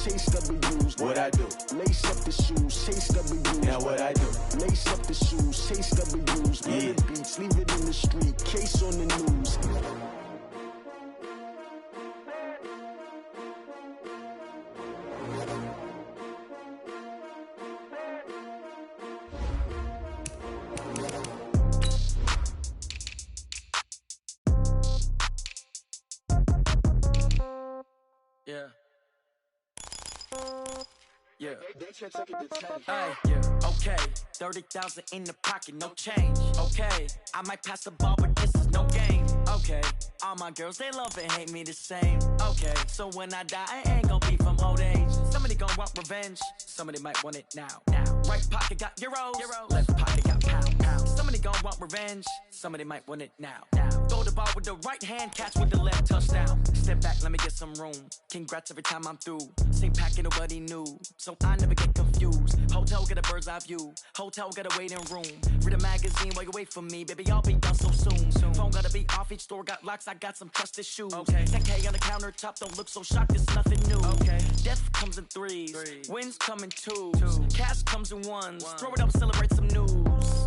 chase W's. What I do? Lace up the shoes, chase W's. Now what I do? Lace up the shoes, chase W's. Yeah. The beats, leave it in the street, case on the news. Yeah. Yeah. Hey, yeah. Okay. 30,000 in the pocket, no change. Okay. I might pass the ball, but this is no game. Okay. All my girls, they love and hate me the same. Okay. So when I die, I ain't gonna be from old age. Somebody gon' want revenge. Somebody might want it now. Right pocket got euros. Left pocket got pound. Somebody gon' want revenge. Somebody might want it now. Throw the ball with the right hand, catch with the left, touchdown. Step back, let me get some room. Congrats every time I'm through. Same packet, nobody knew. So I never get confused. Hotel get a bird's eye view. Hotel got a waiting room. Read a magazine while you wait for me. Baby, I'll be done so soon. Phone gotta be off, each store got locks. I got some trusted shoes. 10K on the countertop, don't look so shocked, it's nothing new. Death comes in threes. Wins come in twos. Cash comes in ones. Throw it up, celebrate some news.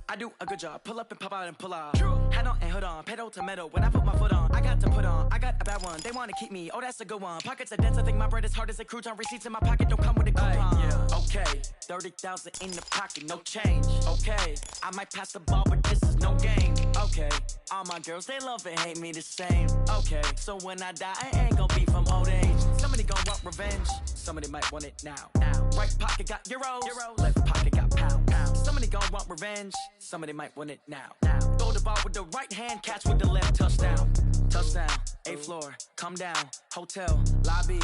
I do a good job. Pull up and pop out and pull out. Hat on and hood on. Pedal to metal. When I put my foot on, I got to put on. I got a bad one. They want to keep me. Oh, that's a good one. Pockets are dense. I think my bread is hard as a crouton. Receipts in my pocket don't come with a coupon. Okay. 30,000 in the pocket. No change. Okay. I might pass the ball, but this is no game. Okay. All my girls, they love and hate me the same. Okay. So when I die, I ain't gonna be from old age. Somebody gon' want revenge. Somebody might want it now. Right pocket got euros. Left pocket got pound. Somebody gon' want revenge. Somebody might want it now. Throw the ball with the right hand, catch with the left, touchdown. Touchdown, 8th floor, come down, hotel, lobby.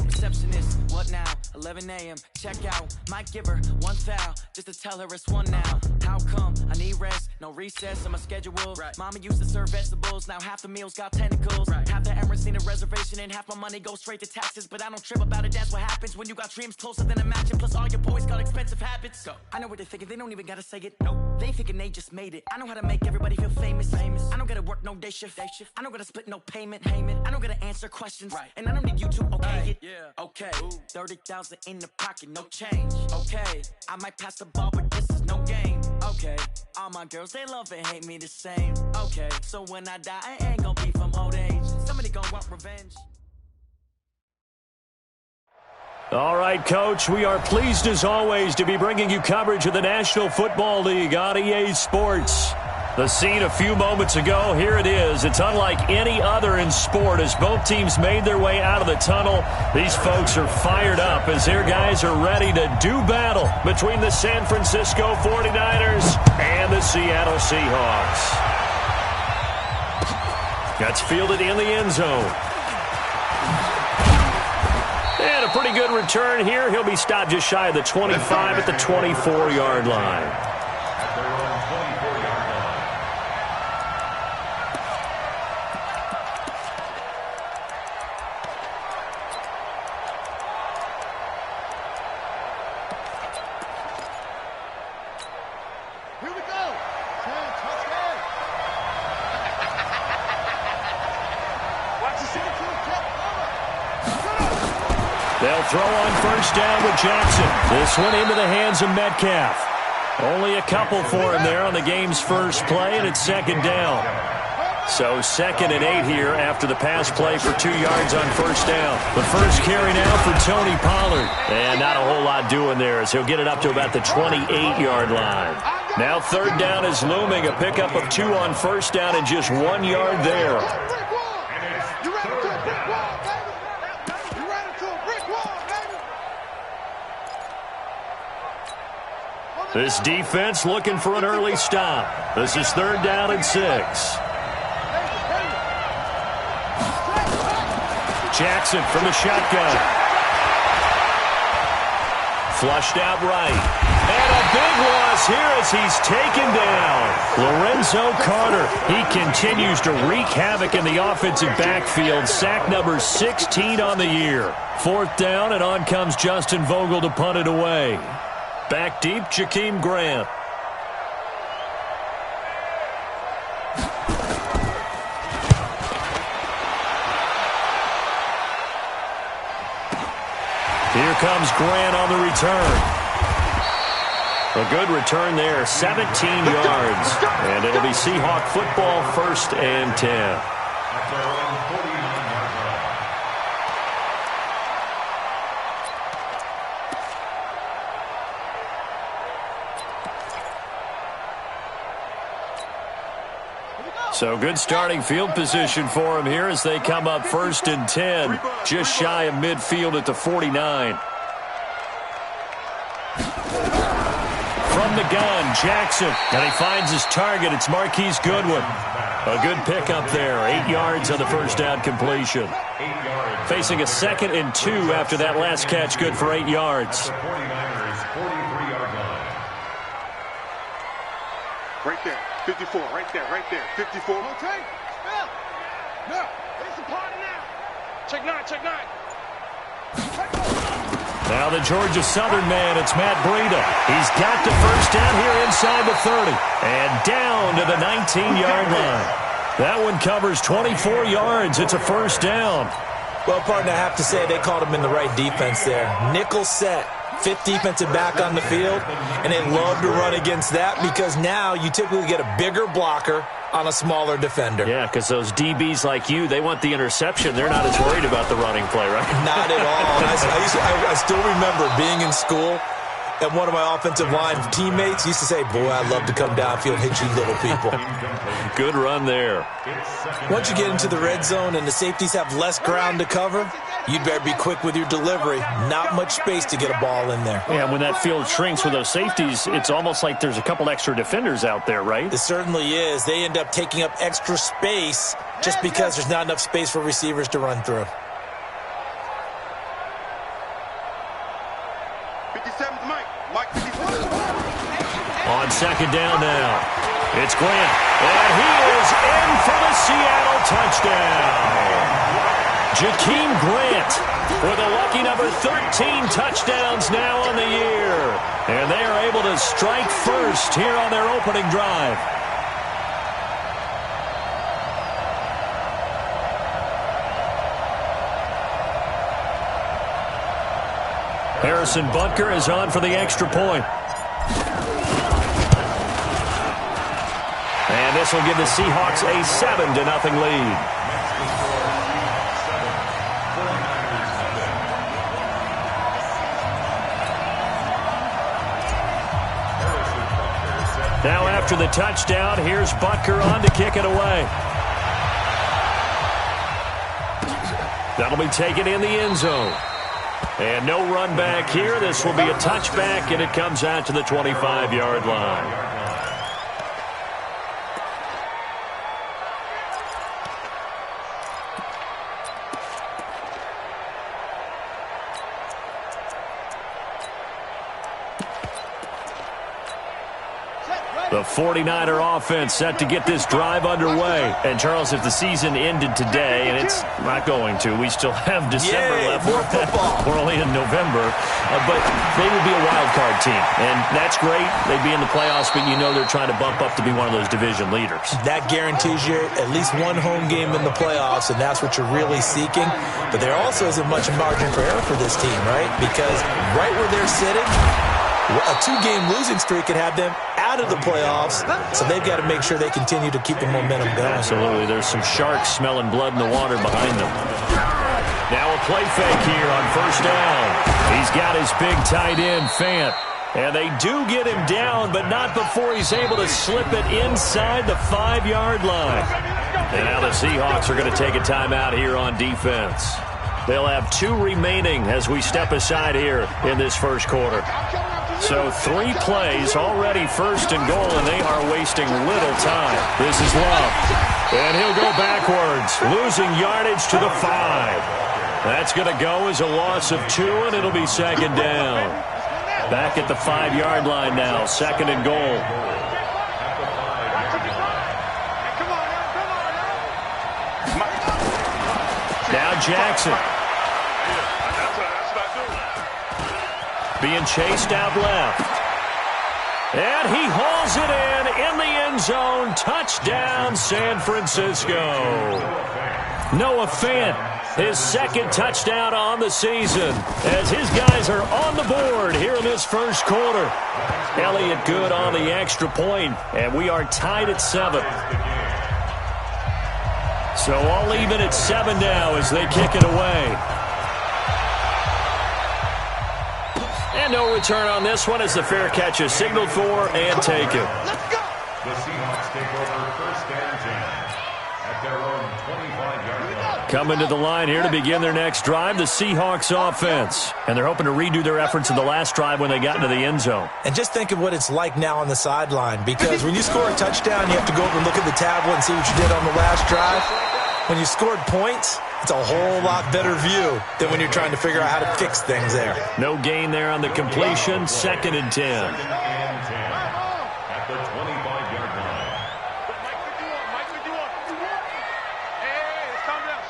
Receptionist, what now? 11 a.m., check out. Might give her one foul, just to tell her it's one now. How come? I need rest, no recess on my schedule. Mama used to serve vegetables, now half the meals got tentacles. Half the Emirates need a reservation and half my money goes straight to taxes. But I don't trip about it, that's what happens when you got dreams closer than a matching. Plus all your boys got expensive habits. Go. I know what they're thinking, they don't even gotta say it. Nope. They thinking they just made it. I know how to make everybody feel famous. I don't gotta work no day shift. I don't gotta split no payment. I don't gotta answer questions. And I don't need you to okay it. Okay, 30,000 in the pocket, no change. Okay, I might pass the ball, but this is no game. Okay, all my girls, they love and hate me the same. Okay, so when I die, I ain't gonna be from old age. Somebody gon' want revenge. All right, Coach, we are pleased as always to be bringing you coverage of the National Football League on EA Sports. The scene a few moments ago, here it is. It's unlike any other in sport as both teams made their way out of the tunnel. These folks are fired up as their guys are ready to do battle between the San Francisco 49ers and the Seattle Seahawks. That's fielded in the end zone. And a pretty good return here. He'll be stopped just shy of the 25 at the 24-yard line. They'll throw on first down with Jackson. This one into the hands of Metcalf. Only a couple for him there on the game's first play, and it's second down. So 2nd and 8 here after the pass play for 2 yards on first down. The first carry now for Tony Pollard. And not a whole lot doing there as he'll get it up to about the 28-yard line. Now 3rd down is looming. A pickup of 2 on first down and just 1 yard there. This defense looking for an early stop. This is 3rd down and 6. Jackson from the shotgun. Flushed out right. And a big loss here as he's taken down. Lorenzo Carter. He continues to wreak havoc in the offensive backfield. Sack number 16 on the year. 4th down, and on comes Justin Vogel to punt it away. Back deep, Jakeem Grant. Here comes Grant on the return. A good return there, 17 yards. And it'll be Seahawk football, 1st and 10. So good starting field position for him here as they come up 1st and 10, just shy of midfield at the 49. From the gun, Jackson, and he finds his target. It's Marquise Goodwin. A good pickup there, 8 yards on the first down completion. Facing a 2nd and 2 after that last catch, good for 8 yards. Right there, 54, right there, 54. Okay, no, it's a party now. Check 9, check 9. Now the Georgia Southern man, it's Matt Breida. He's got the first down here inside the 30. And down to the 19-yard line. That one covers 24 yards. It's a first down. Well, partner, I have to say they called him in the right defense there. Nickel set. 5th defensive back on the field, and they love to run against that because now you typically get a bigger blocker on a smaller defender. Yeah, because those DBs like you, they want the interception. They're not as worried about the running play, right? Not at all. I still remember being in school, and one of my offensive line teammates used to say, boy, I'd love to come downfield and hit you little people. Good run there. Once you get into the red zone and the safeties have less ground to cover, you'd better be quick with your delivery. Not much space to get a ball in there. Yeah, when that field shrinks with those safeties, it's almost like there's a couple extra defenders out there, right? It certainly is. They end up taking up extra space just because there's not enough space for receivers to run through. 57's Mike 57. On 2nd down now, it's Grant. And he is in for the Seattle touchdown. Jakeem Grant with a lucky number 13 touchdowns now on the year. And they are able to strike first here on their opening drive. Harrison Butker is on for the extra point. And this will give the Seahawks a 7-0 lead. Now after the touchdown, here's Butker on to kick it away. That'll be taken in the end zone. And no run back here. This will be a touchback, and it comes out to the 25-yard line. The 49er offense set to get this drive underway. And, Charles, if the season ended today, and it's not going to, we still have December left. More football. We're only in November. But they would be a wild card team. And that's great. They'd be in the playoffs, but you know they're trying to bump up to be one of those division leaders. That guarantees you at least one home game in the playoffs, and that's what you're really seeking. But there also isn't much margin for error for this team, right? Because right where they're sitting, a 2-game losing streak could have them out of the playoffs, so they've got to make sure they continue to keep the momentum going. Absolutely. There's some sharks smelling blood in the water behind them. Now a play fake here on first down. He's got his big tight end, Fant. And they do get him down, but not before he's able to slip it inside the 5-yard line. And now the Seahawks are going to take a timeout here on defense. They'll have 2 remaining as we step aside here in this first quarter. So 3 plays, already first and goal, and they are wasting little time. This is Love. And he'll go backwards, losing yardage to the 5. That's going to go as a loss of 2, and it'll be second down. Back at the 5-yard line now, second and goal. Now Jackson. Being chased out left. And he hauls it in the end zone. Touchdown, San Francisco. Noah Fant his second touchdown on the season, as his guys are on the board here in this first quarter. Elliott good on the extra point, and we are tied at 7. So all even at 7 now as they kick it away. And no return on this one as the fair catch is signaled for and taken. Let's go. The Seahawks take over first and 10 at their own 25-yard line. Coming to the line here to begin their next drive, the Seahawks offense. And they're hoping to redo their efforts in the last drive when they got into the end zone. And just think of what it's like now on the sideline, because when you score a touchdown, you have to go over and look at the tablet and see what you did on the last drive. When you scored points, it's a whole lot better view than when you're trying to figure out how to fix things there. No gain there on the completion, 2nd and 10. At the 25-yard line. Mike, what you want? Hey, let's calm down.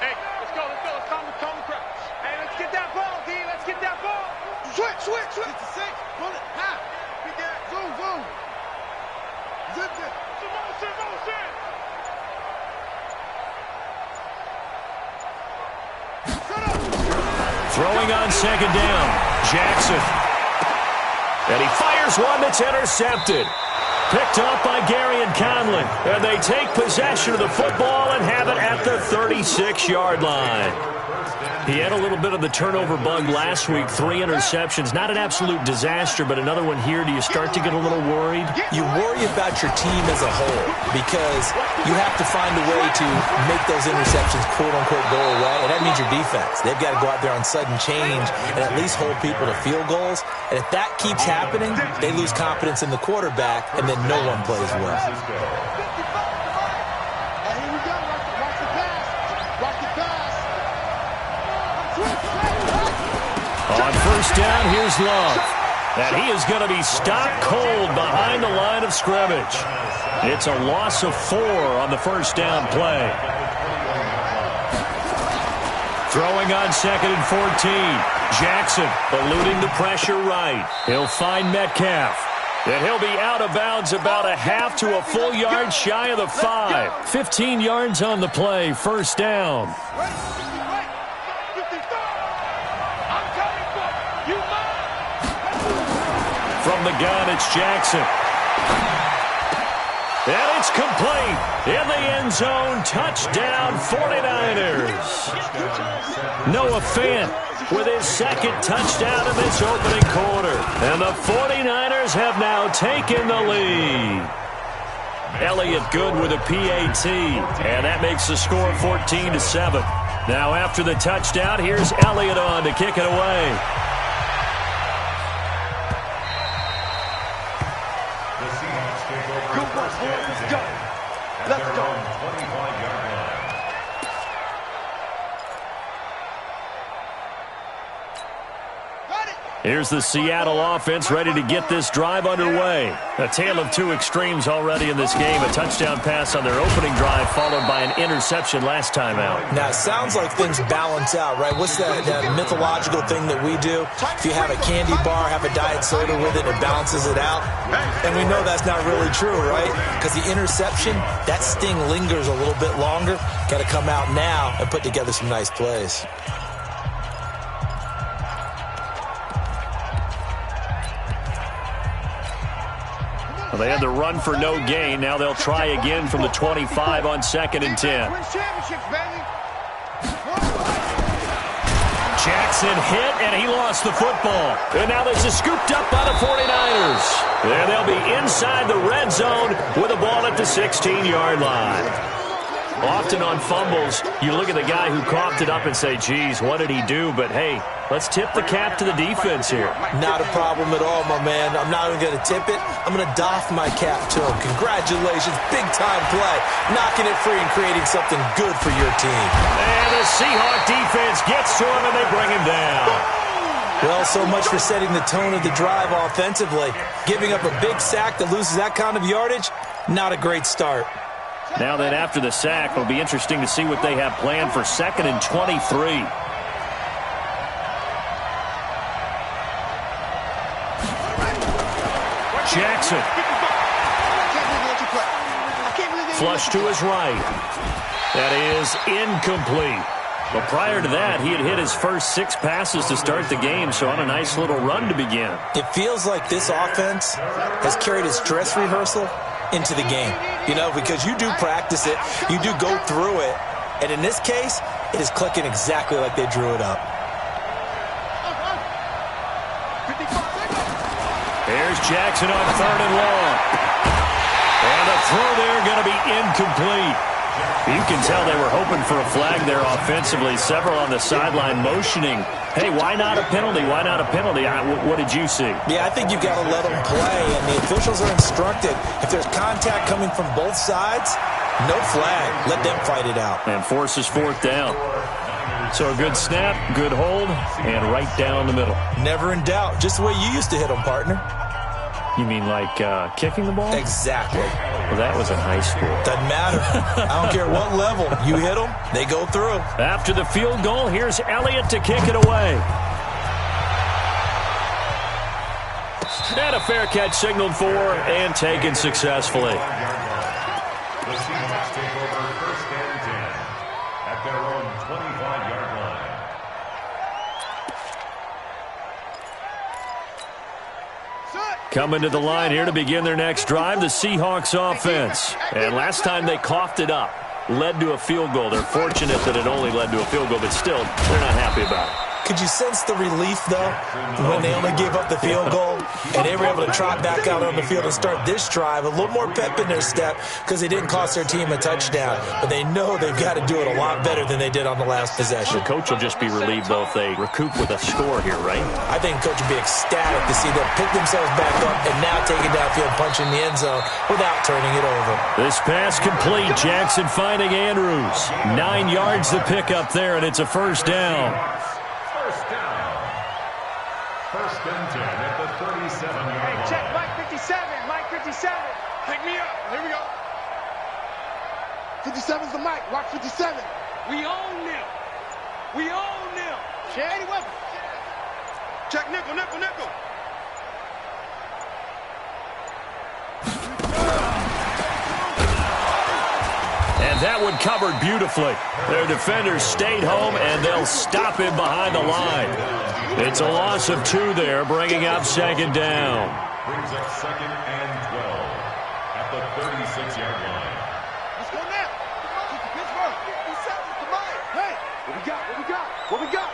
Hey, let's go. Let's calm the crowd. Hey, let's get that ball, D. Let's get that ball. Switch. It's a 6. Pull it. High. Big ass. Zoom. Zip. Motion. Throwing on 2nd down, Jackson. And he fires one that's intercepted. Picked up by Gary and Conley. And they take possession of the football and have it at the 36-yard line. He had a little bit of the turnover bug last week, 3 interceptions. Not an absolute disaster, but another one here. Do you start to get a little worried? You worry about your team as a whole because you have to find a way to make those interceptions, quote-unquote, go away, and that means your defense. They've got to go out there on sudden change and at least hold people to field goals. And if that keeps happening, they lose confidence in the quarterback, and then no one plays well. On first down, here's Love. And he is going to be stopped cold behind the line of scrimmage. It's a loss of 4 on the first down play. Throwing on 2nd and 14. Jackson eluding the pressure right. He'll find Metcalf. And he'll be out of bounds about a half to a full yard shy of the 5. 15 yards on the play, first down. From the gun, it's Jackson. And it's complete. In the end zone, touchdown 49ers. Noah Fant with his 2nd touchdown in this opening quarter. And the 49ers have now taken the lead. Elliott good with a PAT. And that makes the score 14-7. Now after the touchdown, here's Elliott on to kick it away. Let's go. 25-yard line. Here's the Seattle offense ready to get this drive underway. A tale of 2 extremes already in this game. A touchdown pass on their opening drive followed by an interception last time out. Now, it sounds like things balance out, right? What's that mythological thing that we do? If you have a candy bar, have a diet soda with it, it balances it out. And we know that's not really true, right? Because the interception, that sting lingers a little bit longer. Got to come out now and put together some nice plays. Well, they had the run for no gain. Now they'll try again from the 25 on 2nd and 10. Jackson hit, and he lost the football. And now this is scooped up by the 49ers. And they'll be inside the red zone with the ball at the 16-yard line. Often on fumbles, you look at the guy who coughed it up and say, geez, what did he do? But, hey, let's tip the cap to the defense here. Not a problem at all, my man. I'm not even going to tip it. I'm going to doff my cap to him. Congratulations. Big-time play. Knocking it free and creating something good for your team. And the Seahawk defense gets to him, and they bring him down. Well, so much for setting the tone of the drive offensively. Giving up a big sack that loses that kind of yardage, not a great start. Now then, after the sack, it'll be interesting to see what they have planned for 2nd and 23. Jackson. Flush to his right. That is incomplete. Well, prior to that, he had hit his first 6 passes to start the game, so on a nice little run to begin. It feels like this offense has carried its dress rehearsal into the game. You know, because you do practice it, you do go through it, and in this case, it is clicking exactly like they drew it up. Here's Jackson on 3rd and long. And the throw there going to be incomplete. You can tell they were hoping for a flag there offensively. Several on the sideline motioning, hey, why not a penalty? Why not a penalty? What did you see? Yeah, I think you've got to let them play, and the officials are instructed. If there's contact coming from both sides, no flag. Let them fight it out. And forces 4th down. So a good snap, good hold, and right down the middle. Never in doubt. Just the way you used to hit them, partner. You mean like kicking the ball? Exactly. Well, that was in high school. Doesn't matter. I don't care what level. You hit them, they go through. After the field goal, here's Elliott to kick it away. And a fair catch signaled for and taken successfully. The Seahawks take over 1st and 10 at their own 25-yard line. Coming to the line here to begin their next drive, the Seahawks offense. And last time they coughed it up, led to a field goal. They're fortunate that it only led to a field goal, but still, they're not happy about it. Could you sense the relief, though, when they only gave up the field goal and they were able to trot back out on the field and start this drive? A little more pep in their step because they didn't cost their team a touchdown. But they know they've got to do it a lot better than they did on the last possession. The coach will just be relieved, though, if they recoup with a score here, right? I think the coach will be ecstatic to see them pick themselves back up and now take it downfield, punch in the end zone without turning it over. This pass complete. Jackson finding Andrews. 9 yards to pick up there, and it's a 1st down. 1st and 10 at the 37-yard line. Hey, check Mike 57. Mike 57. Pick me up. Here we go. 57's the mic. Rock 57. We own them. We own them. Check. Any weapon. Check nickel, nickel, nickel. And that one covered beautifully. Their defenders stayed home, and they'll stop him behind the line. It's a loss of 2 there, bringing up 2nd down. Brings up 2nd and 12 at the 36-yard line. Let's go now. Pittsburgh. 57's the Mike. Hey, what we got? What we got? What we got?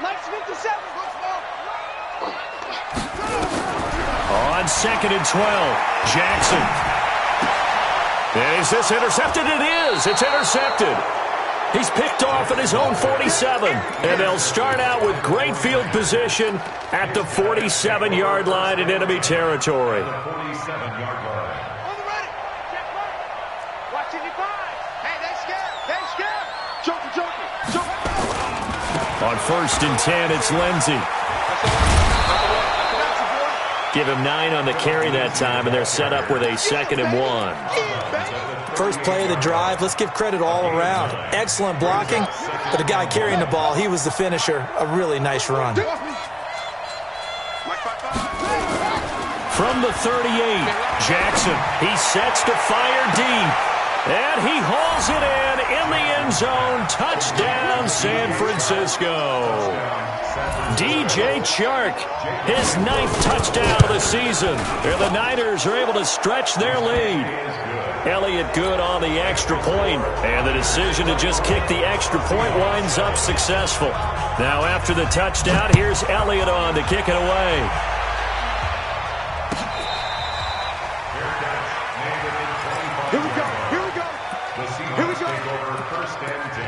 Mike's 57. On 2nd and 12, Jackson. Is this intercepted? It is. It's intercepted. He's picked off at his own 47. And they'll start out with great field position at the 47-yard line in enemy territory. 47-yard line. On the ready. Check right. Watching your five. Hey, they scared. They scared. Joker, Joker, Joker. On 1st and 10, it's Lindsey. Give him 9 on the carry that time, and they're set up with a 2nd and 1. First play of the drive, let's give credit all around. Excellent blocking, but the guy carrying the ball, he was the finisher. A really nice run. From the 38, Jackson. He sets to fire deep. And he hauls it in the end zone. Touchdown, San Francisco. DJ Chark, his 9th touchdown of the season. And the Niners are able to stretch their lead. Elliott good on the extra point, and the decision to just kick the extra point winds up successful. Now after the touchdown, here's Elliott on to kick it away. Here we go. Here we go. The Seahawks take over 1st and 10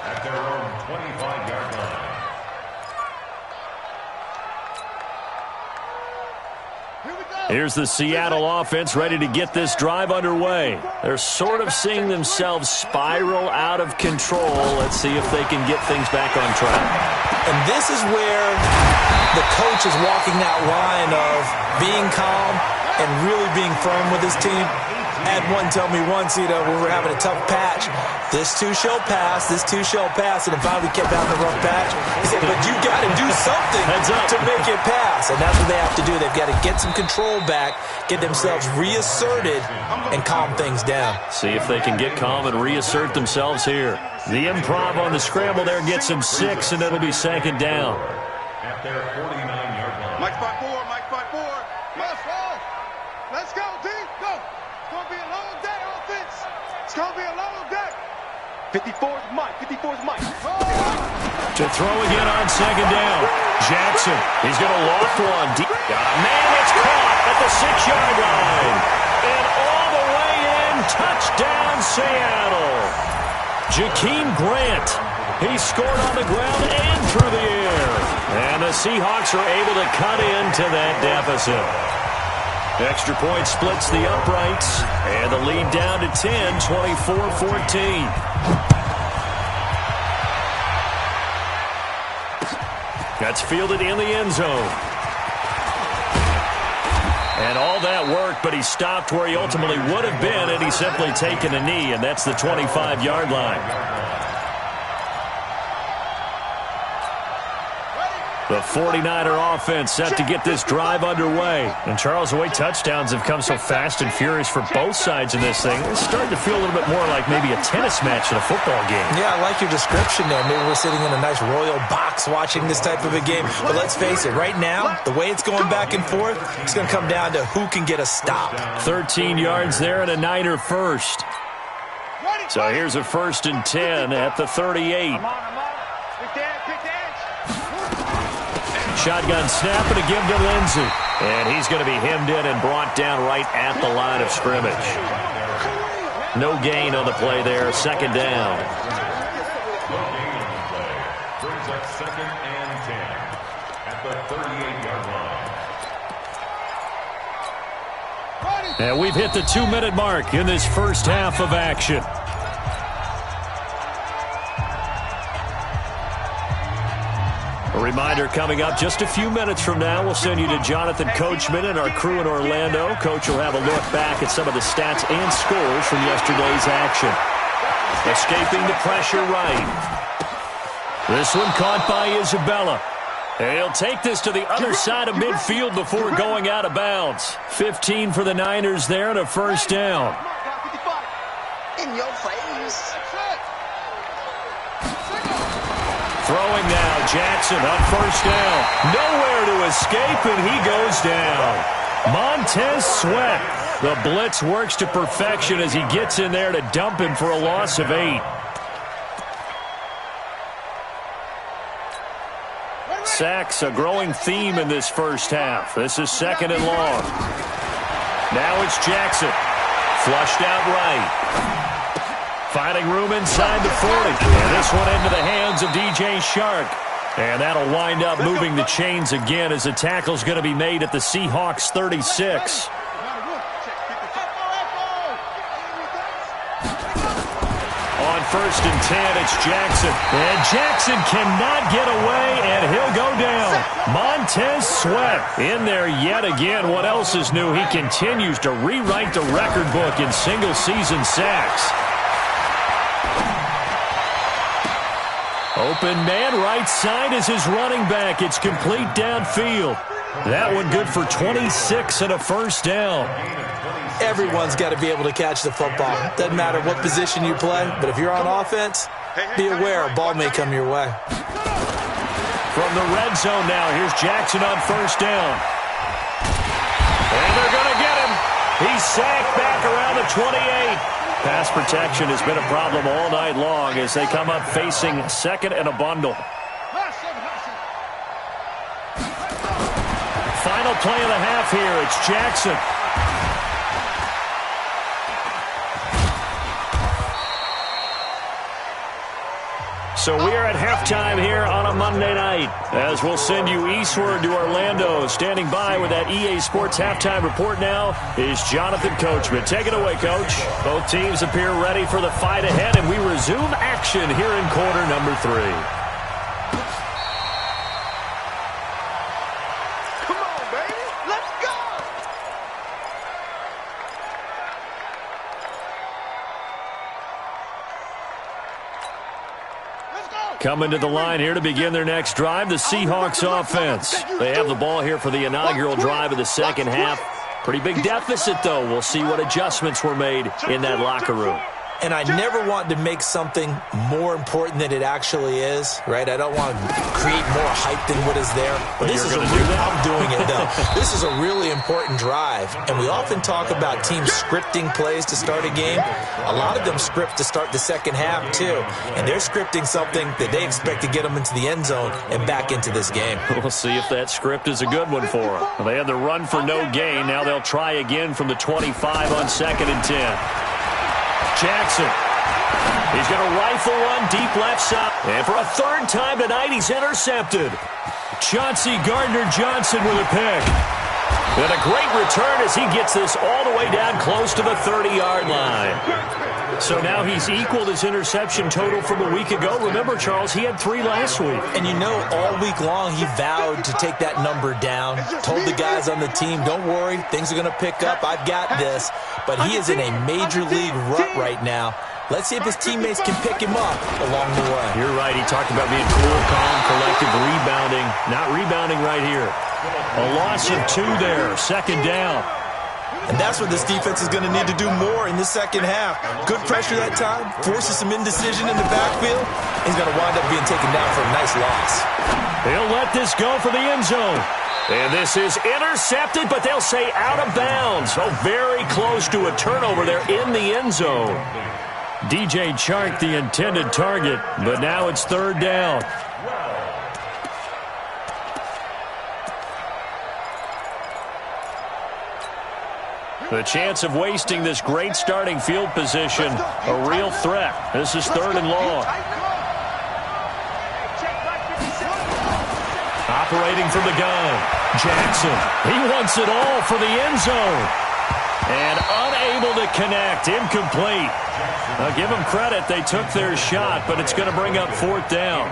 at their own 25-yard line. Here's the Seattle offense ready to get this drive underway. They're sort of seeing themselves spiral out of control. Let's see if they can get things back on track. And this is where the coach is walking that line of being calm and really being firm with his team. Had one tell me once, when we're having a tough patch, this too shall pass, and then finally kept having a rough patch. He said, but you got to do something to make it pass, and that's what they have to do. They've got to get some control back, get themselves reasserted, and calm things down. See if they can get calm and reassert themselves here. The improv on the scramble there gets them 6, and it'll be second down. At their 49-yard line. Mike 5-4, Mike 5-4. Let's go, D. Go. It's going to be a long day, offense. It's going to be a long day. 54's Mike. 54's Mike. To throw again on second down. Jackson, he's going to loft one. Man, it's caught at the 6-yard line. And all the way in, touchdown Seattle. Jakeem Grant. He scored on the ground and through the air. And the Seahawks are able to cut into that deficit. Extra point splits the uprights, and the lead down to 10, 24-14. That's fielded in the end zone. And all that worked, but he stopped where he ultimately would have been, and he's simply taken a knee, and that's the 25-yard line. The 49er offense set to get this drive underway. And Charles, the way touchdowns have come so fast and furious for both sides of this thing, it's starting to feel a little bit more like maybe a tennis match than a football game. Yeah, I like your description there. Maybe we're sitting in a nice royal box watching this type of a game. But let's face it, right now, the way it's going back and forth, it's going to come down to who can get a stop. 13 yards there and a Niner first. So here's a 1st and 10 at the 38. Shotgun snap and a give to Lindsey. And he's going to be hemmed in and brought down right at the line of scrimmage. No gain on the play there. Second down. No gain on the play. Brings up 2nd and 10 at the 38-yard line. And we've hit the 2-minute mark in this first half of action. A reminder coming up just a few minutes from now, we'll send you to Jonathan Coachman and our crew in Orlando. Coach will have a look back at some of the stats and scores from yesterday's action. Escaping the pressure right. This one caught by Isabella. And he'll take this to the other side of midfield before going out of bounds. 15 for the Niners there and a first down. In your face. Throwing now, Jackson on first down. Nowhere to escape, and he goes down. Montez Sweat. The blitz works to perfection as he gets in there to dump him for a loss of 8. Sacks, a growing theme in this first half. This is 2nd and long. Now it's Jackson. Flushed out right. Finding room inside the 40. And this one into the hands of DJ Shark. And that'll wind up moving the chains again as the tackle's going to be made at the Seahawks 36. On 1st and 10, it's Jackson. And Jackson cannot get away, and he'll go down. Montez Sweat in there yet again. What else is new? He continues to rewrite the record book in single-season sacks. Open man, right side is his running back. It's complete downfield. That one good for 26 and a first down. Everyone's got to be able to catch the football. Doesn't matter what position you play, but if you're on offense, be aware a ball may come your way. From the red zone now, here's Jackson on first down. And they're going to get him. He's sacked back around the 28. Pass protection has been a problem all night long as they come up facing 2nd and a bundle. Final play of the half here. It's Jackson. So we are at halftime here on a Monday night as we'll send you eastward to Orlando. Standing by with that EA Sports halftime report now is Jonathan Coachman. Take it away, Coach. Both teams appear ready for the fight ahead, and we resume action here in quarter number 3. Come on, baby. Let's go. Coming to the line here to begin their next drive, the Seahawks offense. They have the ball here for the inaugural drive of the second half. Pretty big deficit, though. We'll see what adjustments were made in that locker room. And I never want to make something more important than it actually is, right? I don't want to create more hype than what is there. But this is I'm doing it, though. This is a really important drive. And we often talk about teams scripting plays to start a game. A lot of them script to start the second half, too. And they're scripting something that they expect to get them into the end zone and back into this game. We'll see if that script is a good one for them. Well, they had the run for no gain. Now they'll try again from the 25 on 2nd and 10. Jackson. He's going to rifle one deep left side. And for a third time tonight, he's intercepted. Chauncey Gardner-Johnson with a pick. And a great return as he gets this all the way down close to the 30-yard line. So now he's equaled his interception total from a week ago. Remember, Charles, he had 3 last week. And you know, all week long he vowed to take that number down. Told the guys on the team, don't worry, things are going to pick up. I've got this. But he is in a major league rut right now. Let's see if his teammates can pick him up along the way. You're right. He talked about being cool, calm, collective, rebounding. Not rebounding right here. A loss of 2 there. 2nd down. And that's what this defense is going to need to do more in the second half. Good pressure that time. Forces some indecision in the backfield. He's going to wind up being taken down for a nice loss. They'll let this go for the end zone. And this is intercepted, but they'll say out of bounds. Oh, very close to a turnover there in the end zone. DJ Chark, the intended target, but now it's 3rd down. The chance of wasting this great starting field position, a real threat. This is 3rd and long. Operating from the gun, Jackson. He wants it all for the end zone. And unable to connect, incomplete. Now give them credit, they took their shot, but it's going to bring up 4th down.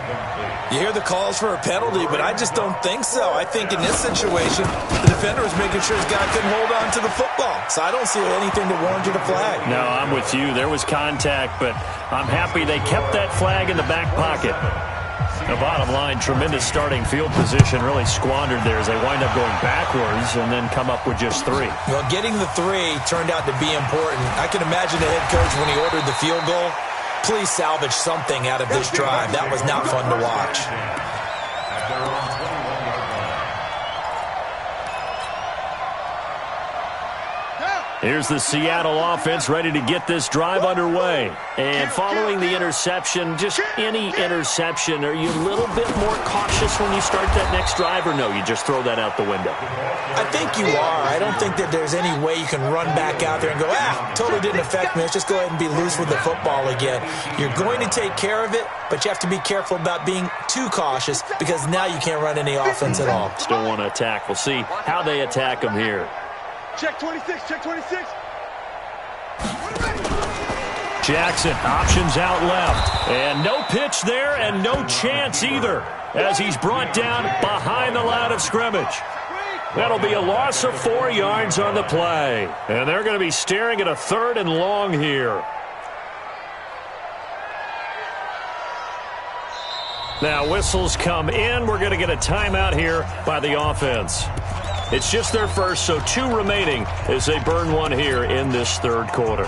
You hear the calls for a penalty, but I just don't think so. I think in this situation, the defender was making sure his guy couldn't hold on to the football. So I don't see anything that warranted a flag. No, I'm with you. There was contact, but I'm happy they kept that flag in the back pocket. The bottom line, tremendous starting field position, really squandered there as they wind up going backwards and then come up with just 3. Well, getting the 3 turned out to be important. I can imagine the head coach when he ordered the field goal. Please salvage something out of this drive. That was not fun to watch. Here's the Seattle offense ready to get this drive underway. And following the interception, just any interception, are you a little bit more cautious when you start that next drive, or no, you just throw that out the window? I think you are. I don't think that there's any way you can run back out there and go, totally didn't affect me. Let's just go ahead and be loose with the football again. You're going to take care of it, but you have to be careful about being too cautious because now you can't run any offense at all. Still want to attack. We'll see how they attack them here. Check 26, check 26. Jackson, options out left. And no pitch there and no chance either as he's brought down behind the line of scrimmage. That'll be a loss of 4 yards on the play. And they're going to be staring at a 3rd and long here. Now whistles come in. We're going to get a timeout here by the offense. It's just their first, so 2 remaining as they burn one here in this 3rd quarter.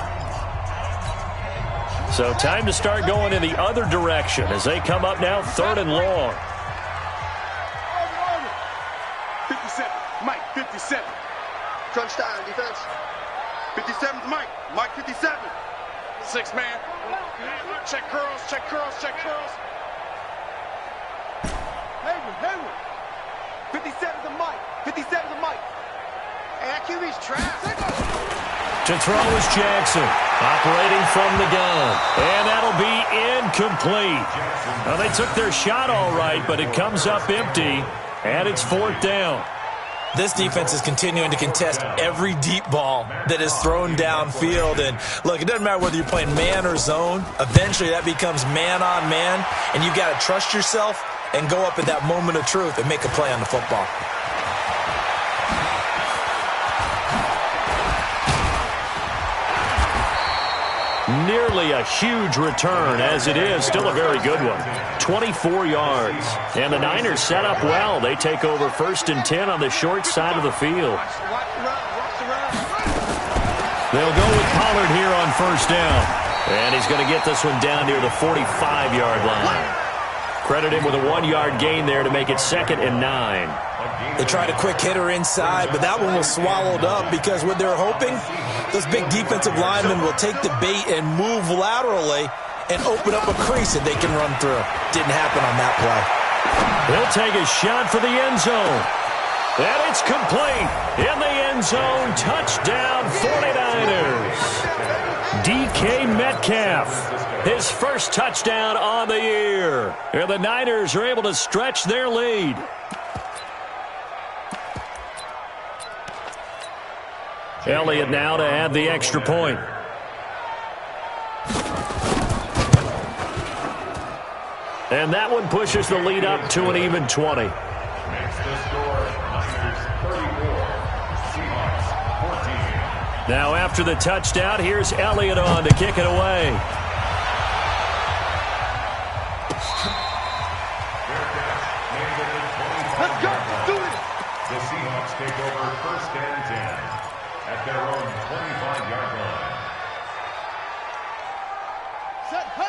So time to start going in the other direction as they come up now 3rd and long. 57, Mike, 57. Crunch time, defense. 57's Mike, Mike 57. 6 man. Check curls, check curls, check curls. Hayward. 57's a Mike. 57's a Mike. Hey, that QB's trash. To throw is Jackson, operating from the gun. And that'll be incomplete. Now, they took their shot all right, but it comes up empty, and it's 4th down. This defense is continuing to contest every deep ball that is thrown downfield. And, look, it doesn't matter whether you're playing man or zone. Eventually, that becomes man-on-man, and you've got to trust yourself and go up at that moment of truth and make a play on the football. Nearly a huge return, as it is. Still a very good one. 24 yards. And the Niners set up well. They take over 1st and 10 on the short side of the field. They'll go with Pollard here on 1st down. And he's going to get this one down near the 45-yard line. Credit him with a 1-yard gain there to make it 2nd and 9. They tried a quick hitter inside, but that one was swallowed up because what they're hoping, those big defensive linemen will take the bait and move laterally and open up a crease that they can run through. Didn't happen on that play. He'll take a shot for the end zone. And it's complete. In the end zone, touchdown 49ers. DK Metcalf, his first touchdown on the year. And the Niners are able to stretch their lead. Elliott now to add the extra point. And that one pushes the lead up to an even 20. Makes the score Niners 34, Seahawks 14. Now after the touchdown, here's Elliott on to kick it away. Let's go. Let's do it. The Seahawks take over 1st and 10 at their own 25-yard line.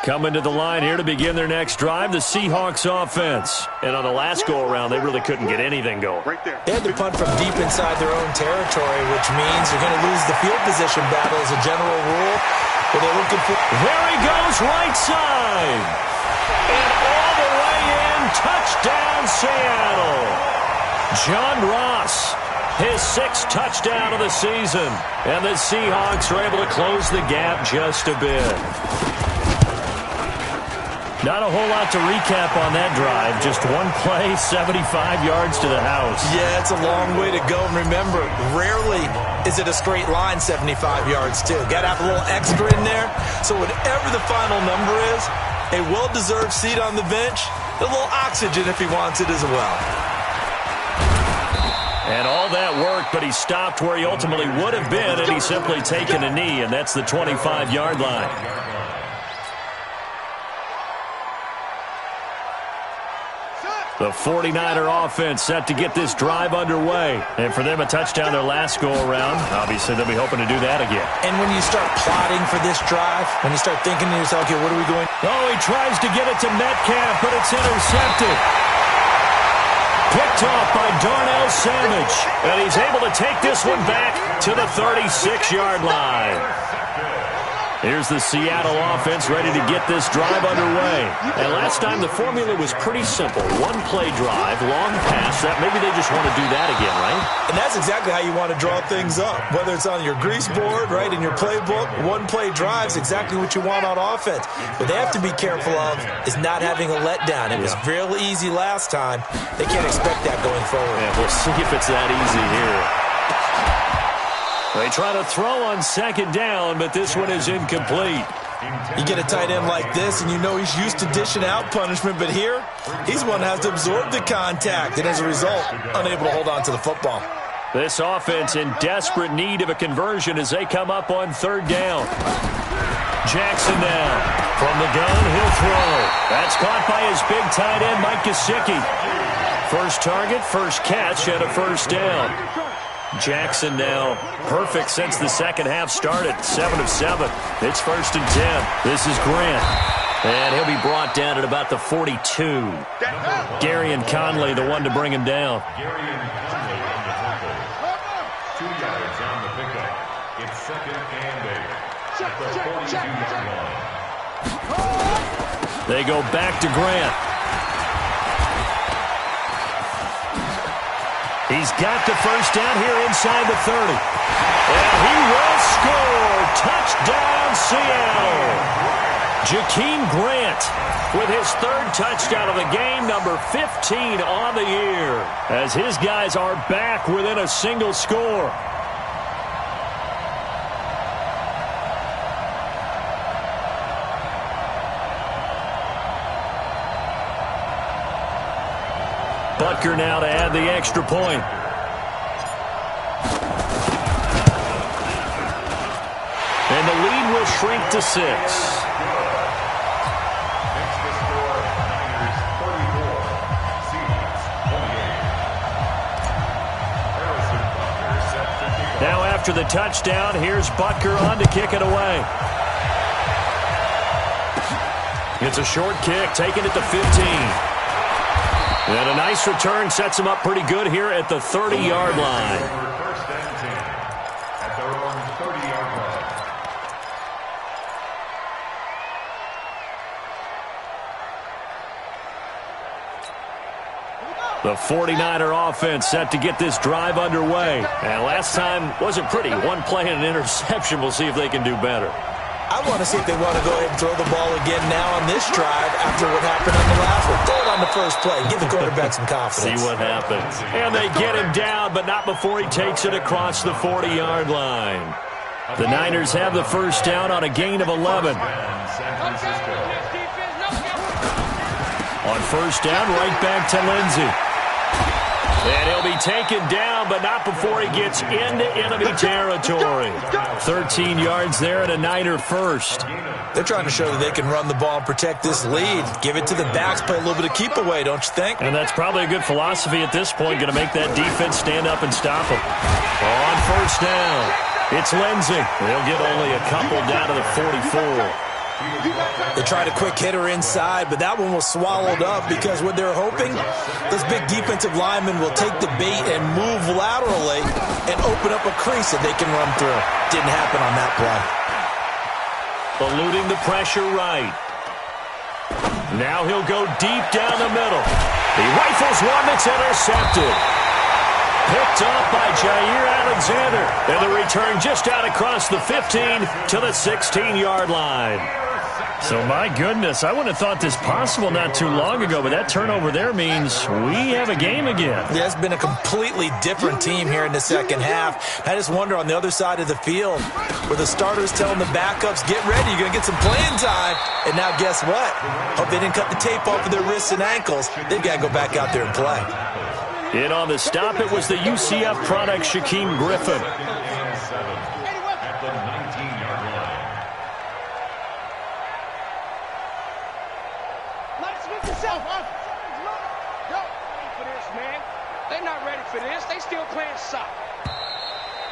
Coming to the line here to begin their next drive, the Seahawks offense. And on the last go-around, they really couldn't get anything going. Right there. They had to punt from deep inside their own territory, which means they're going to lose the field position battle as a general rule. But they're looking for... There he goes, right side. And all the way in, touchdown Seattle. John Ross, his 6th touchdown of the season. And the Seahawks are able to close the gap just a bit. Not a whole lot to recap on that drive. Just one play, 75 yards to the house. Yeah, it's a long way to go. And remember, rarely is it a straight line 75 yards, too. Got to have a little extra in there. So whatever the final number is, a well-deserved seat on the bench, a little oxygen if he wants it as well. And all that work, but he stopped where he ultimately would have been, and he's simply taken a knee, and that's the 25-yard line. The 49er offense set to get this drive underway. And for them, a touchdown their last go-around. Obviously, they'll be hoping to do that again. And when you start plotting for this drive, when you start thinking to yourself, okay, what are we going? Oh, he tries to get it to Metcalf, but it's intercepted. Picked off by Darnell Savage. And he's able to take this one back to the 36-yard line. Here's the Seattle offense ready to get this drive underway. And last time the formula was pretty simple. One-play drive, long pass. That maybe they just want to do that again, right? And that's exactly how you want to draw things up. Whether it's on your grease board, right, in your playbook, one-play drive's exactly what you want on offense. What they have to be careful of is not having a letdown. It was real easy last time. They can't expect that going forward. Yeah, we'll see if it's that easy here. They try to throw on 2nd down, but this one is incomplete. You get a tight end like this, and you know he's used to dishing out punishment, but here, he's one that has to absorb the contact, and as a result, unable to hold on to the football. This offense in desperate need of a conversion as they come up on 3rd down. Jackson now. From the gun, he'll throw. That's caught by his big tight end, Mike Gesicki. First target, first catch, and a 1st down. Jackson now perfect since the second half started. 7 of 7. It's 1st and 10. This is Grant. And he'll be brought down at about the 42. Gary and Conley, the one to bring him down. Gary and Conley on the tackle. 2 yards on the pickup. It's 2nd and 8 at the 42-yard line. They go back to Grant. He's got the 1st down here inside the 30. And he will score. Touchdown, Seattle. Jakeem Grant with his 3rd touchdown of the game, number 15 on the year, as his guys are back within a single score. Butker now to add the extra point. And the lead will shrink to 6. Now after the touchdown, here's Butker on to kick it away. It's a short kick, taking it to 15. And a nice return sets him up pretty good here at the 30-yard line. First and 10 at their own 30-yard line. The 49er offense set to get this drive underway. And last time wasn't pretty. One play and an interception. We'll see if they can do better. I want to see if they want to go ahead and throw the ball again now on this drive after what happened on the last one. Throw it on the first play. Give the quarterback some confidence. See what happens. And they get him down, but not before he takes it across the 40-yard line. The Niners have the first down on a gain of 11. On first down, right back to Lindsey. And he'll be taken down, but not before he gets into enemy territory. 13 yards there and a Niner first. They're trying to show that they can run the ball and protect this lead. Give it to the backs, play a little bit of keep away, don't you think? And that's probably a good philosophy at this point, going to make that defense stand up and stop them. On first down, it's Lindsey. They'll get only a couple down to the 44. They tried a quick hitter inside, but that one was swallowed up because what they're hoping, this big defensive lineman will take the bait and move laterally and open up a crease that they can run through. Didn't happen on that play. Eluding the pressure right. Now he'll go deep down the middle. He rifles one that's intercepted. Picked off by Jair Alexander. And the return just out across the 15 to the 16-yard line. So, my goodness, I wouldn't have thought this possible not too long ago, but that turnover there means we have a game again. Yeah, it's been a completely different team here in the second half. I just wonder on the other side of the field where the starters telling the backups, get ready, you're going to get some playing time. And now guess what? Hope they didn't cut the tape off of their wrists and ankles. They've got to go back out there and play. In on the stop, it was the UCF product, Shaquem Griffin. They're not ready for this. They still playing soccer.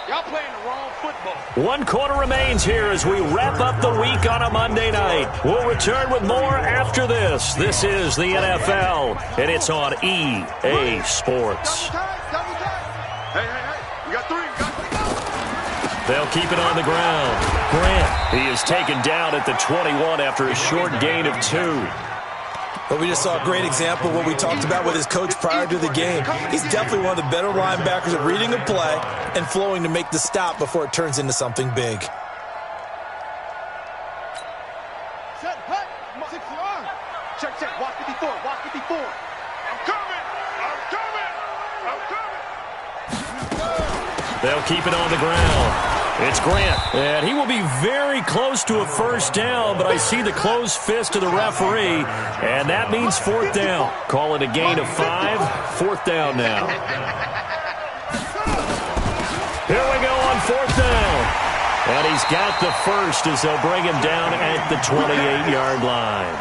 Y'all playing the wrong football. 1 quarter remains here as we wrap up the week on a Monday night. We'll return with more after this. This is the NFL, and it's on EA Sports. Hey, we got 3. They'll keep it on the ground. Grant, he is taken down at the 21 after a short gain of 2. But we just saw a great example of what we talked about with his coach prior to the game. He's definitely one of the better linebackers at reading a play and flowing to make the stop before it turns into something big. Set, hut, 6-yard. Check, watch 54, watch 54. I'm coming. They'll keep it on the ground. It's Grant, and he will be very close to a first down, but I see the closed fist of the referee, and that means 4th down. Call it a gain of 5, 4th down now. Here we go on 4th down. And he's got the first as they'll bring him down at the 28-yard line.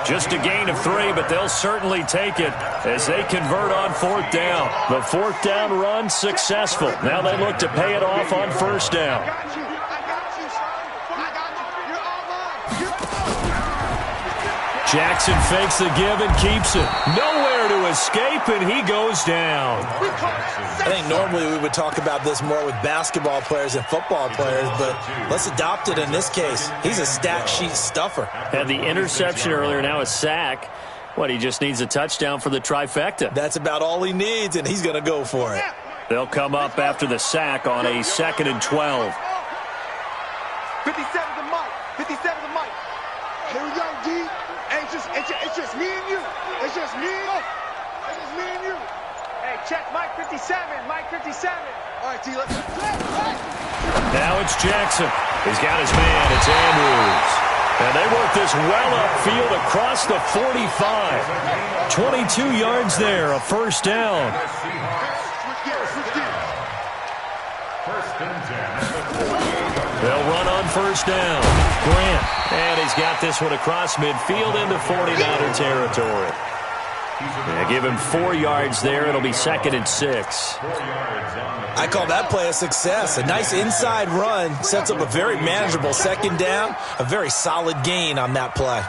Just a gain of 3, but they'll certainly take it as they convert on 4th down. The 4th down run successful. Now they look to pay it off on first down. Jackson fakes the give and keeps it. Nowhere to escape, and he goes down. I think normally we would talk about this more with basketball players and football players, but let's adopt it in this case. He's a stat sheet stuffer. Had the interception earlier, now a sack. What, he just needs a touchdown for the trifecta. That's about all he needs, and he's going to go for it. They'll come up after the sack on a 2nd and 12. 57 to Mike. 57 to Mike. Here we go, D. It's just me and you. It's just me and you. It's just me and you. Hey, check Mike 57. Mike 57. All right, D, let's go. Now it's Jackson. He's got his man. It's Andrews. And they work this well upfield across the 45. 22 yards there, a first down. First and 10 at the 48-yard They'll run on first down. Grant. And he's got this one across midfield into 49er territory. Yeah, give him 4 yards there. It'll be 2nd and 6. I call that play a success. A nice inside run sets up a very manageable 2nd down. A very solid gain on that play.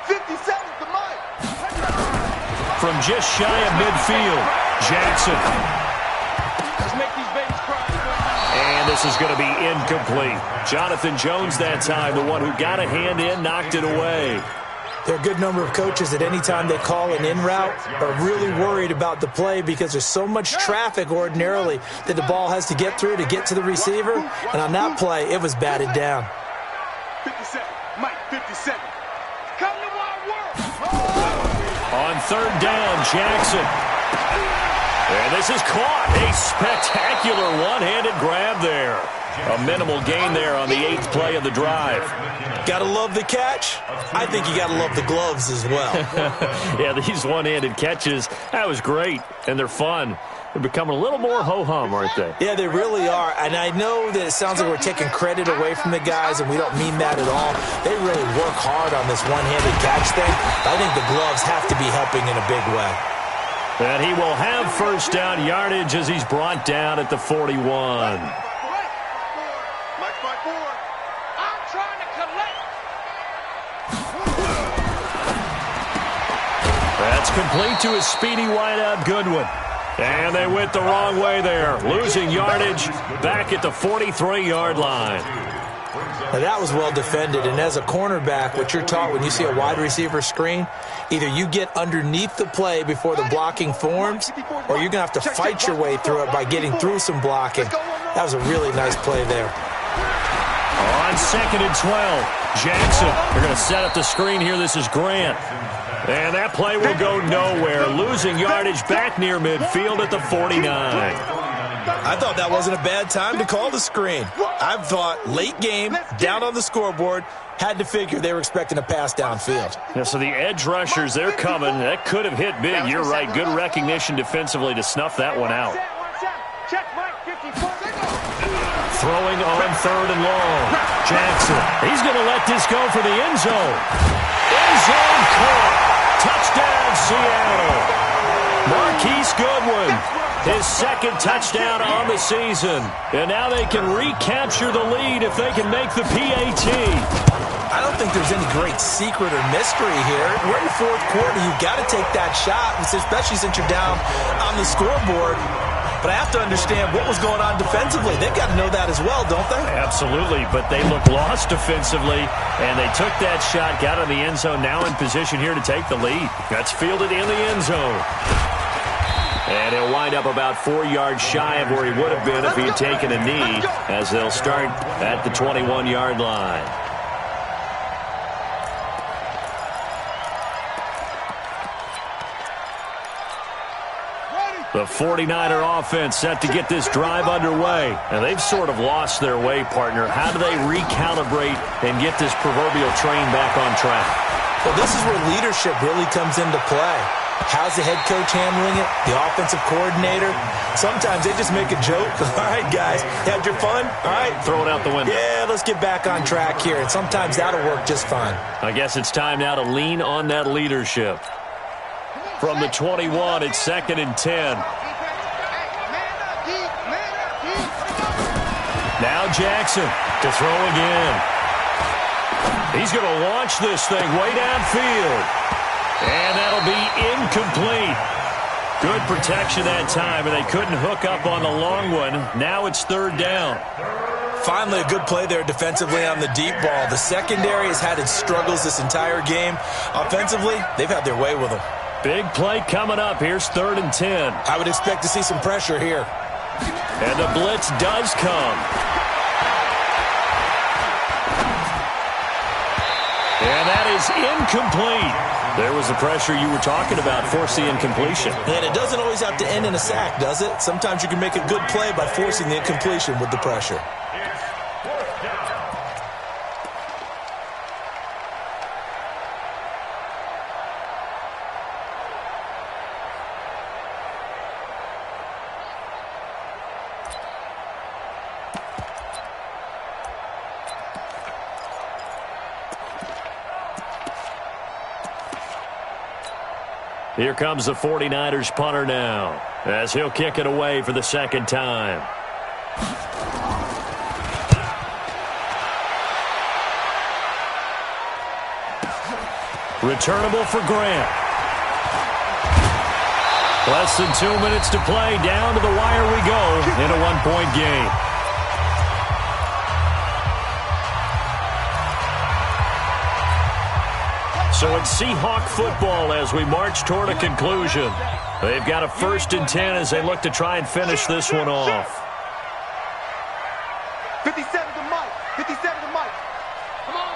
57's the mic. From just shy of midfield, Jackson. Let's make these babies cry. And this is going to be incomplete. Jonathan Jones that time, the one who got a hand in, knocked it away. There are a good number of coaches at any time they call an in route are really worried about the play because there's so much traffic ordinarily that the ball has to get through to get to the receiver. And on that play, it was batted down. 57, Mike, 57. Come to my world. On 3rd down, Jackson. And this is caught. A spectacular one-handed grab there. A minimal gain there on the 8th play of the drive. Gotta love the catch. I think you gotta love the gloves as well. Yeah, these one-handed catches, that was great. And they're fun. They're becoming a little more ho-hum, aren't they? Yeah, they really are. And I know that it sounds like we're taking credit away from the guys, and we don't mean that at all. They really work hard on this one-handed catch thing. I think the gloves have to be helping in a big way. And he will have first down yardage as he's brought down at the 41. Mike's my board. I'm trying to collect. That's complete to a speedy wideout Goodwin. And they went the wrong way there, losing yardage back at the 43-yard line. Now that was well defended, and as a cornerback, what you're taught when you see a wide receiver screen, either you get underneath the play before the blocking forms, or you're going to have to fight your way through it by getting through some blocking. That was a really nice play there. On 2nd and 12, Jackson. They're going to set up the screen here. This is Grant. And that play will go nowhere, losing yardage back near midfield at the 49. I thought that wasn't a bad time to call the screen. I thought late game, down on the scoreboard, had to figure they were expecting a pass downfield. Yeah, so the edge rushers, they're coming. That could have hit big. You're right. Good recognition defensively to snuff that one out. Check Mike, 54. Throwing on 3rd and long. Jackson. He's going to let this go for the end zone. End zone caught. Touchdown, Seattle. Marquise Goodwin. His 2nd touchdown on the season. And now they can recapture the lead if they can make the PAT. I don't think there's any great secret or mystery here. We're in the 4th quarter. You've got to take that shot, especially since you're down on the scoreboard. But I have to understand what was going on defensively. They've got to know that as well, don't they? Absolutely, but they look lost defensively, and they took that shot, got in the end zone, now in position here to take the lead. That's fielded in the end zone. And he'll wind up about 4 yards shy of where he would have been if he had taken a knee, as they'll start at the 21-yard line. The 49er offense set to get this drive underway. And they've sort of lost their way, partner. How do they recalibrate and get this proverbial train back on track? Well, this is where leadership really comes into play. How's the head coach handling it? The offensive coordinator? Sometimes they just make a joke. All right, guys, had your fun? All right. Throw it out the window. Yeah, let's get back on track here. And sometimes that'll work just fine. I guess it's time now to lean on that leadership. From the 21, it's 2nd and 10. Now Jackson to throw again. He's going to launch this thing way downfield. And that'll be incomplete. Good protection that time, and they couldn't hook up on the long one. Now it's 3rd down. Finally, a good play there defensively on the deep ball. The secondary has had its struggles this entire game. Offensively, they've had their way with them. Big play coming up. Here's 3rd and 10. I would expect to see some pressure here. And the blitz does come. And that is incomplete. There was the pressure you were talking about, forcing incompletion. And it doesn't always have to end in a sack, does it? Sometimes you can make a good play by forcing the incompletion with the pressure. Here comes the 49ers punter now, as he'll kick it away for the second time. Returnable for Grant. Less than 2 minutes to play. Down to the wire we go in a one-point game. So it's Seahawk football as we march toward a conclusion. They've got a 1st and 10 as they look to try and finish this one off. 57 to Mike. 57 to Mike. Come on.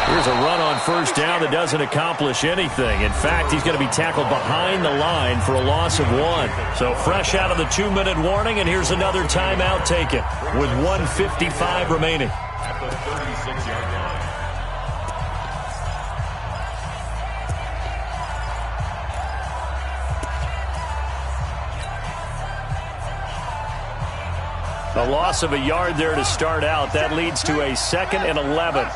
Here's a run on 1st down that doesn't accomplish anything. In fact, he's going to be tackled behind the line for a loss of 1. So fresh out of the 2-minute warning, and here's another timeout taken with 1:55 remaining. At the 36-yard line. A loss of a yard there to start out. That leads to a 2nd and 11.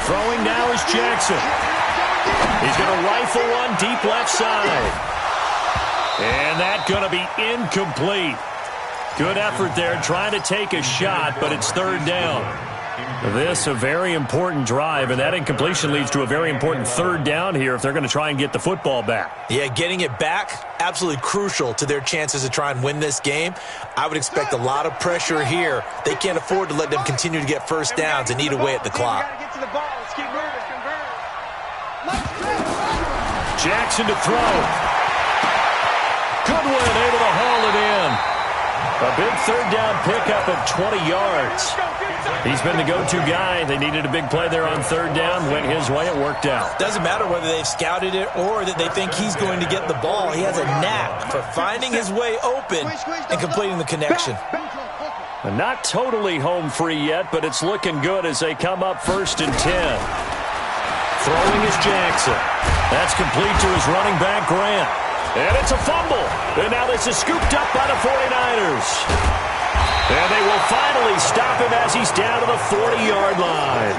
Throwing now is Jackson. He's going to rifle one deep left side. And that's going to be incomplete. Good effort there trying to take a shot, but it's 3rd down. This a very important drive, and that incompletion leads to a very important 3rd down here if they're going to try and get the football back. Yeah, getting it back, absolutely crucial to their chances to try and win this game. I would expect a lot of pressure here. They can't afford to let them continue to get 1st downs and eat away at the clock. Jackson to throw. Goodwin able to haul it in. A big 3rd down pickup of 20 yards. He's been the go-to guy. They needed a big play there on 3rd down. Went his way. It worked out. Doesn't matter whether they've scouted it or that they think he's going to get the ball. He has a knack for finding his way open and completing the connection. Not totally home free yet, but it's looking good as they come up 1st and 10. Throwing is Jackson. That's complete to his running back, Grant. And it's a fumble. And now this is scooped up by the 49ers. And they will finally stop him as he's down to the 40-yard line.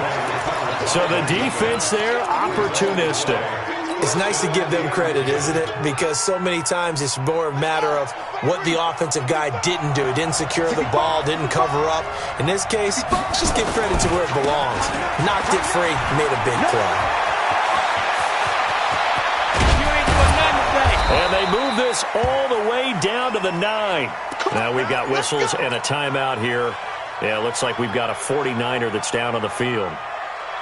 So the defense there, opportunistic. It's nice to give them credit, isn't it? Because so many times it's more a matter of what the offensive guy didn't do. Didn't secure the ball, didn't cover up. In this case, let's just give credit to where it belongs. Knocked it free, made a big play. And they move this all the way down to the 9. Now we've got whistles and a timeout here. Yeah, it looks like we've got a 49er that's down on the field.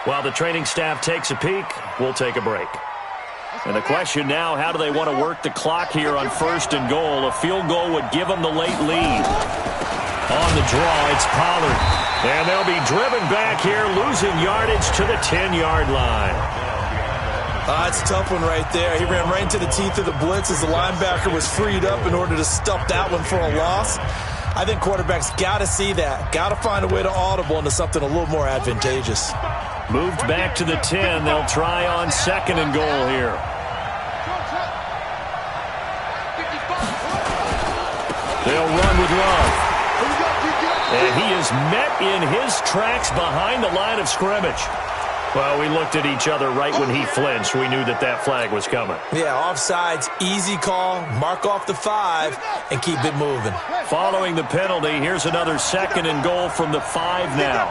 While the training staff takes a peek, we'll take a break. And the question now, how do they want to work the clock here on 1st and goal? A field goal would give them the late lead. On the draw, it's Pollard. And they'll be driven back here, losing yardage to the 10-yard line. It's a tough one right there. He ran right into the teeth of the blitz as the linebacker was freed up in order to stop that one for a loss. I think quarterbacks got to see that. Got to find a way to audible into something a little more advantageous. Moved back to the 10. They'll try on 2nd and goal here. They'll run with Love. And he is met in his tracks behind the line of scrimmage. Well, we looked at each other right when he flinched. We knew that that flag was coming. Yeah, offsides, easy call, mark off the 5, and keep it moving. Following the penalty, here's another 2nd and goal from the 5 now.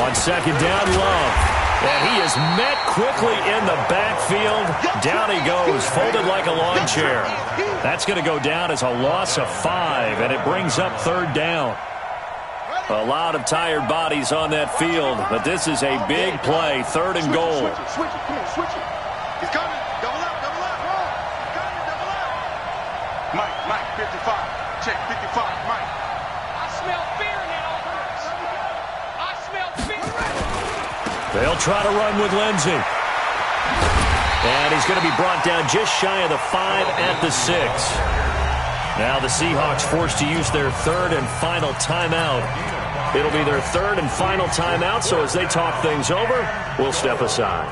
On 2nd down, Love. And he is met quickly in the backfield. Down he goes, folded like a lawn chair. That's going to go down as a loss of 5, and it brings up 3rd down. A lot of tired bodies on that field, but this is a big play, 3rd and goal. Switch it, come on, switch it. He's coming. Double up, double up. He's coming, double up. Mike, 55. Check, 55, Mike. I smell fear in that offense. I smell fear. They'll try to run with Lindsey. And he's going to be brought down just shy of the 5 at the 6. Now the Seahawks forced to use their 3rd and final timeout. It'll be their 3rd and final timeout, so as they talk things over, we'll step aside.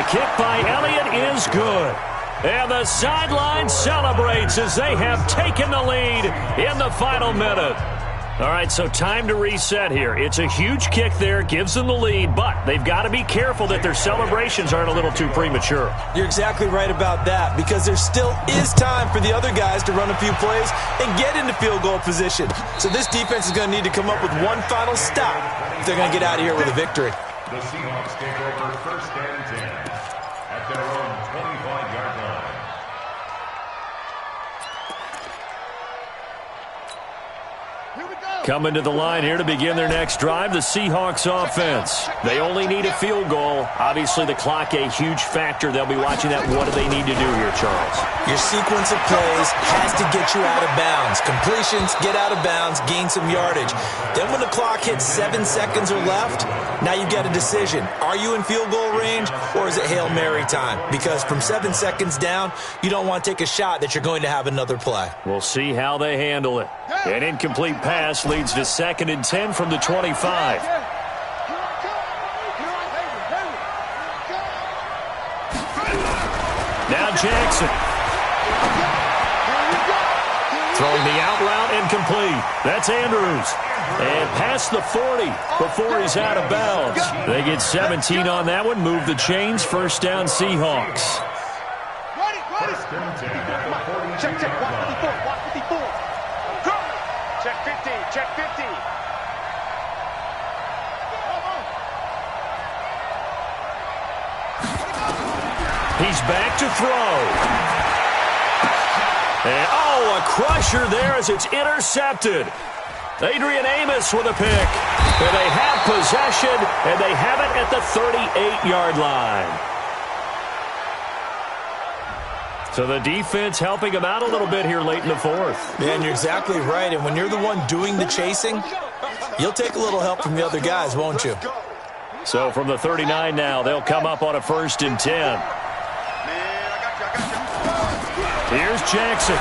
kick by Elliott is good. And the sideline celebrates as they have taken the lead in the final minute. All right, so time to reset here. It's a huge kick there, gives them the lead, but they've got to be careful that their celebrations aren't a little too premature. You're exactly right about that, because there still is time for the other guys to run a few plays and get into field goal position. So this defense is going to need to come up with one final stop if they're going to get out of here with a victory. The Seahawks take over 1st and 10 at their own 25-yard line. Coming to the line here to begin their next drive, the Seahawks offense. They only need a field goal. Obviously, the clock a huge factor. They'll be watching that. What do they need to do here, Charles? Your sequence of plays has to get you out of bounds. Completions, get out of bounds, gain some yardage. Then when the clock hits 7 seconds or left, now you get a decision. Are you in field goal range, or is it Hail Mary time? Because from 7 seconds down, you don't want to take a shot that you're going to have another play. We'll see how they handle it. An incomplete pass leads to 2nd and 10 from the 25. Now Jackson. Throwing the out route incomplete. That's Andrews. And past the 40 before he's out of bounds. They get 17 on that one. Move the chains. 1st down Seahawks. Check, check, walk 54, Go! Check 50, check 50. He's back to throw. And, a crusher there as it's intercepted. Adrian Amos with a pick. And they have possession, and they have it at the 38-yard line. So the defense helping them out a little bit here late in the 4th. Man, you're exactly right. And when you're the one doing the chasing, you'll take a little help from the other guys, won't you? So from the 39 now, they'll come up on a 1st and 10. Here's Jackson.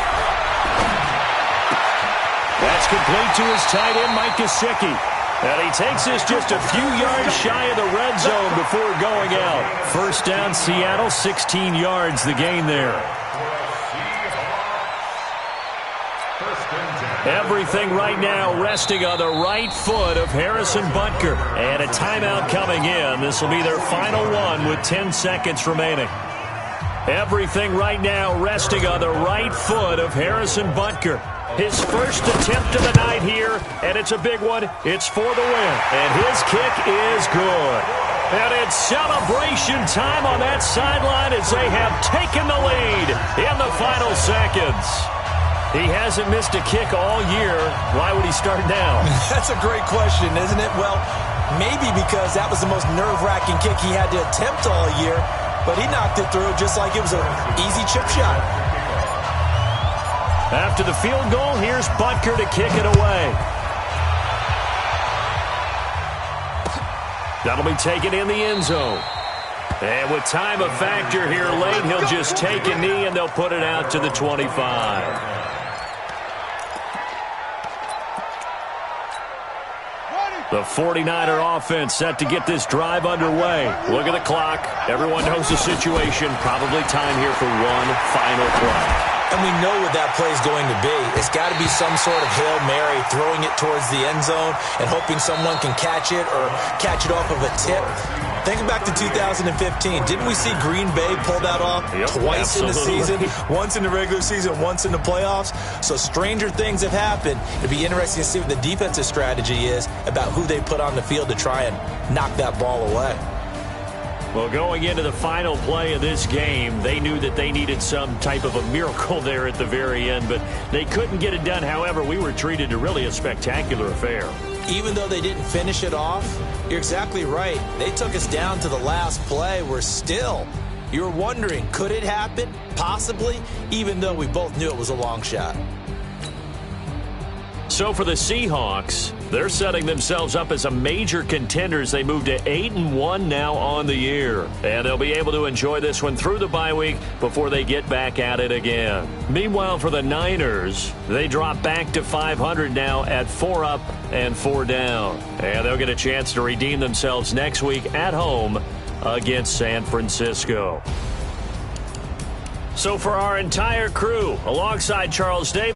That's complete to his tight end, Mike Gesicki. And he takes this just a few yards shy of the red zone before going out. 1st down, Seattle, 16 yards the gain there. Everything right now resting on the right foot of Harrison Butker. And a timeout coming in. This will be their final one with 10 seconds remaining. Everything right now resting on the right foot of Harrison Butker. His first attempt of the night here, and it's a big one. It's for the win, and his kick is good. And it's celebration time on that sideline as they have taken the lead in the final seconds. He hasn't missed a kick all year. Why would he start now? That's a great question, isn't it? Well, maybe because that was the most nerve-wracking kick he had to attempt all year, but he knocked it through just like it was an easy chip shot. After the field goal, here's Butker to kick it away. That'll be taken in the end zone. And with time a factor here late, he'll just take a knee and they'll put it out to the 25. The 49er offense set to get this drive underway. Look at the clock. Everyone knows the situation. Probably time here for one final play. And we know what that play is going to be. It's got to be some sort of Hail Mary, throwing it towards the end zone and hoping someone can catch it or catch it off of a tip. Think back to 2015. Didn't we see Green Bay pull that off twice in the season? Once in the regular season, once in the playoffs. So stranger things have happened. It'd be interesting to see what the defensive strategy is about who they put on the field to try and knock that ball away. Well, going into the final play of this game, they knew that they needed some type of a miracle there at the very end, but they couldn't get it done. However, we were treated to really a spectacular affair. Even though they didn't finish it off, you're exactly right. They took us down to the last play. We're still, you're wondering, could it happen? Possibly, even though we both knew it was a long shot. So for the Seahawks, they're setting themselves up as a major contender as they move to 8-1 now on the year. And they'll be able to enjoy this one through the bye week before they get back at it again. Meanwhile, for the Niners, they drop back to 500 now at 4 up and 4 down. And they'll get a chance to redeem themselves next week at home against San Francisco. So for our entire crew, alongside Charles Davis,